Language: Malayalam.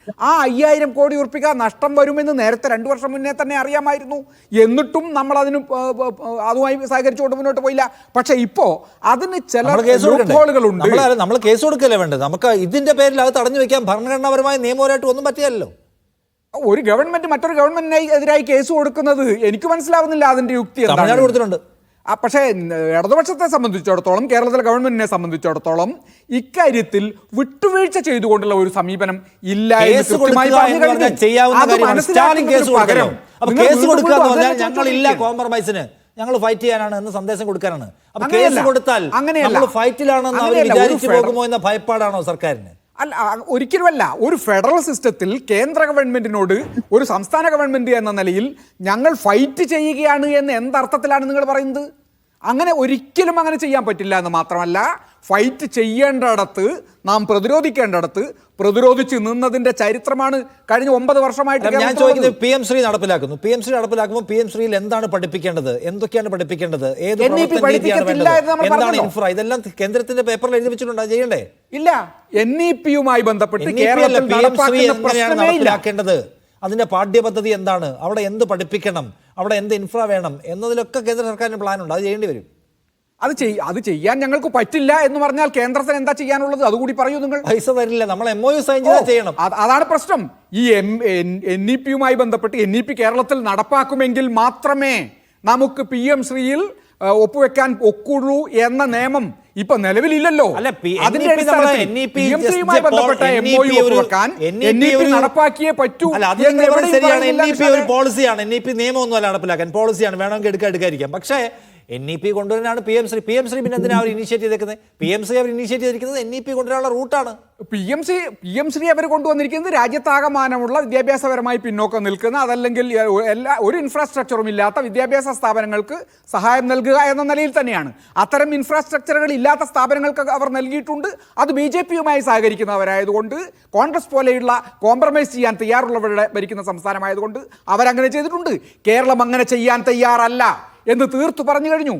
ആ 5000 കോടി ഉറുപ്പിക നഷ്ടം വരുമെന്ന് നേരത്തെ 2 വർഷം മുന്നേ തന്നെ അറിയാമായിരുന്നു. എന്നിട്ടും നമ്മൾ അതുമായി സഹകരിച്ചുകൊണ്ട് മുന്നോട്ട് പോയില്ല. പക്ഷെ ഇപ്പോ അതിന് ചില ഹോളുകളുണ്ട്. നമ്മൾ കേസ് കൊടുക്കല്ലേ വേണ്ടത്? നമുക്ക് ഇതിന്റെ പേരിൽ അത് തടഞ്ഞു വെക്കാൻ ഭരണഘടനാപരമായ നിയമപരമായിട്ട് ഒന്നും പറ്റിയല്ലോ. ഒരു ഗവൺമെന്റ് മറ്റൊരു ഗവൺമെന്റിനെതിരായി കേസ് കൊടുക്കുന്നത് എനിക്ക് മനസ്സിലാവുന്നില്ല അതിന്റെ യുക്തി. തമിഴ്നാട് കൊടുത്തിട്ടുണ്ട്. പക്ഷേ ഇടതുപക്ഷത്തെ സംബന്ധിച്ചിടത്തോളം, കേരളത്തിലെ ഗവൺമെന്റിനെ സംബന്ധിച്ചിടത്തോളം ഇക്കാര്യത്തിൽ വിട്ടുവീഴ്ച ചെയ്തുകൊണ്ടുള്ള ഒരു സമീപനം ഇല്ല. കോംപ്രമൈസിന് ഞങ്ങൾ ഫൈറ്റ് ചെയ്യാനാണ് എന്ന് സന്ദേശം കൊടുക്കാനാണ്. അപ്പൊ കേസ് കൊടുത്താൽ നമ്മൾ ഫൈറ്റിലാണെന്ന് അവർ വിചാരിച്ചു പോകുമോ എന്ന ഭയപ്പാടാണോ സർക്കാരിന്? അല്ല, ഒരിക്കലുമല്ല. ഒരു ഫെഡറൽ സിസ്റ്റത്തിൽ കേന്ദ്ര ഗവൺമെന്റിനോട് ഒരു സംസ്ഥാന ഗവൺമെന്റ് എന്ന നിലയിൽ ഞങ്ങൾ ഫൈറ്റ് ചെയ്യുകയാണ് എന്ന് എന്തർത്ഥത്തിലാണ് നിങ്ങൾ പറയുന്നത്? ഒരിക്കലും അങ്ങനെ ചെയ്യാൻ പറ്റില്ല എന്ന് മാത്രമല്ല, ഫൈറ്റ് ചെയ്യേണ്ടിടത്ത് നാം പ്രതിരോധിക്കേണ്ടിടത്ത് പ്രതിരോധിച്ച് നിന്നതിന്റെ ചരിത്രമാണ് കഴിഞ്ഞ 9 വർഷമായിട്ട്. ഞാൻ ചോദിക്കുന്നത്, PM ശ്രീ നടപ്പിലാക്കുന്നു. PM ശ്രീ നടപ്പിലാക്കുമ്പോൾ PM ശ്രീയിൽ എന്താണ് പഠിപ്പിക്കേണ്ടത്, എന്തൊക്കെയാണ് പഠിപ്പിക്കേണ്ടത്, എന്താണ് ഇൻഫ്ര, ഇതെല്ലാം കേന്ദ്രത്തിന്റെ പേപ്പറിൽ എഴുതി വെച്ചിട്ടുണ്ടോ? ചെയ്യണ്ടേ? ഇല്ല. NEP-യുമായി ബന്ധപ്പെട്ട് നടപ്പിലാക്കേണ്ടത് അതിന്റെ പാഠ്യപദ്ധതി എന്താണ്, അവിടെ എന്ത് പഠിപ്പിക്കണം, അവിടെ എന്ത് ഇൻഫ്ര വേണം എന്നതിലൊക്കെ കേന്ദ്ര സർക്കാരിന് പ്ലാനുണ്ട്. അത് ചെയ്യേണ്ടി വരും. അത് ചെയ്യാൻ ഞങ്ങൾക്ക് പറ്റില്ല എന്ന് പറഞ്ഞാൽ കേന്ദ്രത്തിന് എന്താ ചെയ്യാനുള്ളത്? അതുകൂടി പറയൂ നിങ്ങൾ. പൈസ തരില്ല, നമ്മൾ MOU സൈൻ ചെയ്യണം. അതാണ് പ്രശ്നം. ഈ NEP-യുമായി ബന്ധപ്പെട്ട് NEP കേരളത്തിൽ നടപ്പാക്കുമെങ്കിൽ മാത്രമേ നമുക്ക് PM ശ്രീയിൽ ഒപ്പുവെക്കാൻ ഒക്കുള്ളൂ എന്ന നിയമം ഇപ്പൊ നിലവിലില്ലല്ലോ. നടപ്പാക്കിയേ പറ്റൂ. ഒരു പോളിസിയാണ്. NEP നിയമമൊന്നുമല്ല നടപ്പിലാക്കാൻ, പോളിസിയാണ്. വേണമെങ്കിൽ എടുക്കാതിരിക്കാം. പക്ഷേ NEP കൊണ്ടുവരാനാണ് PM ശ്രീ പിന്നെ എന്തിനാ അവർ ഇനീഷ്യേറ്റ് ചെയ്തേക്കുന്നത്? PM ശ്രീ അവർ ഇനീഷ്യേറ്റ് ചെയ്തിരിക്കുന്നത് NEP കൊണ്ടുവരാനുള്ള റൂട്ടാണ്. PM ശ്രീ അവർ കൊണ്ടുവന്നിരിക്കുന്നത് രാജ്യത്താകമാനമുള്ള വിദ്യാഭ്യാസപരമായി പിന്നോക്കം നിൽക്കുന്ന, അതല്ലെങ്കിൽ ഒരു ഇൻഫ്രാസ്ട്രക്ചറും ഇല്ലാത്ത വിദ്യാഭ്യാസ സ്ഥാപനങ്ങൾക്ക് സഹായം നൽകുക എന്ന നിലയിൽ തന്നെയാണ്. അത്തരം ഇൻഫ്രാസ്ട്രക്ചറുകൾ ഇല്ലാത്ത സ്ഥാപനങ്ങൾക്ക് അവർ നൽകിയിട്ടുണ്ട്. അത് BJP-യുമായി സഹകരിക്കുന്നവരായതുകൊണ്ട്, കോൺഗ്രസ് പോലെയുള്ള കോംപ്രമൈസ് ചെയ്യാൻ തയ്യാറുള്ളവരുടെ ഭരിക്കുന്ന സംസ്ഥാനമായതുകൊണ്ട് അവരങ്ങനെ ചെയ്തിട്ടുണ്ട്. കേരളം അങ്ങനെ ചെയ്യാൻ തയ്യാറല്ല എന്ന് തീർത്തു പറഞ്ഞു കഴിഞ്ഞു.